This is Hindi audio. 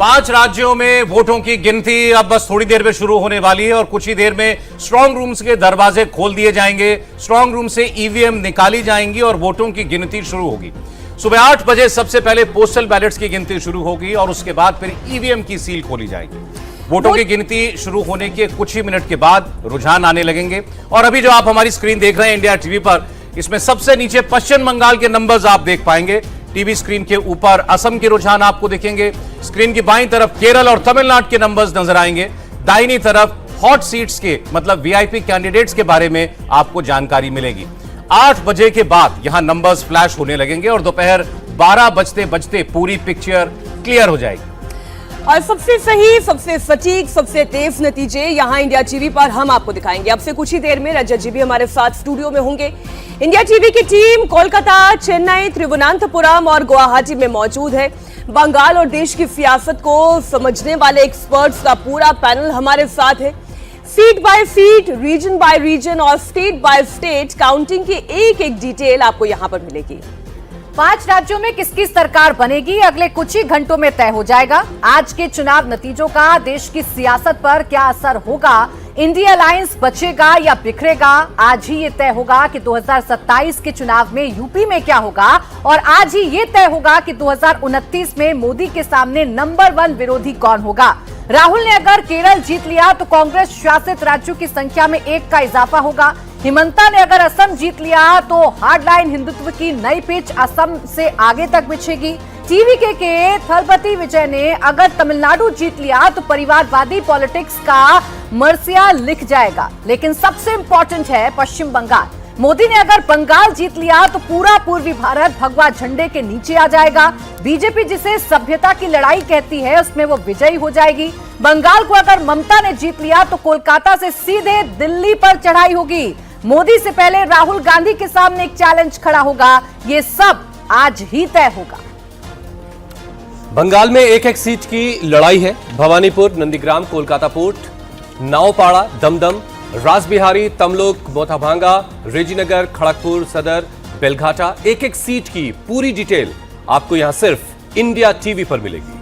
5 राज्यों में वोटों की गिनती अब बस थोड़ी देर में शुरू होने वाली है और कुछ ही देर में स्ट्रांग रूम्स के दरवाजे खोल दिए जाएंगे। स्ट्रांग रूम से ईवीएम निकाली जाएंगी और वोटों की गिनती शुरू होगी। सुबह 8 बजे सबसे पहले पोस्टल बैलेट्स की गिनती शुरू होगी और उसके बाद फिर ईवीएम की सील खोली जाएगी। वोटों की गिनती शुरू होने के कुछ ही मिनट के बाद रुझान आने लगेंगे। और अभी जो आप हमारी स्क्रीन देख रहे हैं इंडिया टीवी पर, इसमें सबसे नीचे पश्चिम बंगाल के नंबर्स आप देख पाएंगे। टीवी स्क्रीन के ऊपर असम के रुझान आपको दिखेंगे। स्क्रीन की बाईं तरफ केरल और तमिलनाडु के नंबर्स नजर आएंगे। दाहिनी तरफ हॉट सीट्स के मतलब वीआईपी कैंडिडेट्स के बारे में आपको जानकारी मिलेगी। 8 बजे के बाद यहां नंबर्स फ्लैश होने लगेंगे और दोपहर 12 बजते बजते पूरी पिक्चर क्लियर हो जाएगी। और सबसे सही, सबसे सटीक, सबसे तेज नतीजे यहां इंडिया टीवी पर हम आपको दिखाएंगे। अब से कुछ ही देर में रजत जी भी हमारे साथ स्टूडियो में होंगे। इंडिया टीवी की टीम कोलकाता, चेन्नई, त्रिवुवनंतपुरम और गुवाहाटी में मौजूद है। बंगाल और देश की सियासत को समझने वाले एक्सपर्ट्स का पूरा पैनल हमारे साथ है। Seat by seat, region by region और स्टेट बाय स्टेट काउंटिंग की एक एक डिटेल आपको यहां पर मिलेगी। 5 राज्यों में किसकी सरकार बनेगी अगले कुछ ही घंटों में तय हो जाएगा। आज के चुनाव नतीजों का देश की सियासत पर क्या असर होगा, इंडिया अलायंस बचेगा या बिखरेगा, आज ही ये तय होगा कि 2027 के चुनाव में यूपी में क्या होगा और आज ही ये तय होगा कि 2029 में मोदी के सामने नंबर 1 विरोधी कौन होगा। राहुल ने अगर केरल जीत लिया तो कांग्रेस शासित राज्यों की संख्या में 1 का इजाफा होगा। हिमंता ने अगर असम जीत लिया तो हार्डलाइन हिंदुत्व की नई पिच असम से आगे तक बिछेगी। टीवीके के थलपति विजय ने अगर तमिलनाडु जीत लिया तो परिवारवादी पॉलिटिक्स का मरसिया लिख जाएगा। लेकिन सबसे इंपॉर्टेंट है पश्चिम बंगाल। मोदी ने अगर बंगाल जीत लिया तो पूरा पूर्वी भारत भगवा झंडे के नीचे आ जाएगा। बीजेपी जिसे सभ्यता की लड़ाई कहती है उसमें वो विजयी हो जाएगी। बंगाल को अगर ममता ने जीत लिया तो कोलकाता से सीधे दिल्ली पर चढ़ाई होगी। मोदी से पहले राहुल गांधी के सामने एक चैलेंज खड़ा होगा। ये सब आज ही तय होगा। बंगाल में एक सीट की लड़ाई है। भवानीपुर, नंदीग्राम, कोलकाता पोर्ट, नावपाड़ा, दमदम, रासबिहारी, तमलोक, मोथाभांगा, रेजीनगर, खड़गपुर सदर, बेलघाटा, एक सीट की पूरी डिटेल आपको यहां सिर्फ इंडिया टीवी पर मिलेगी।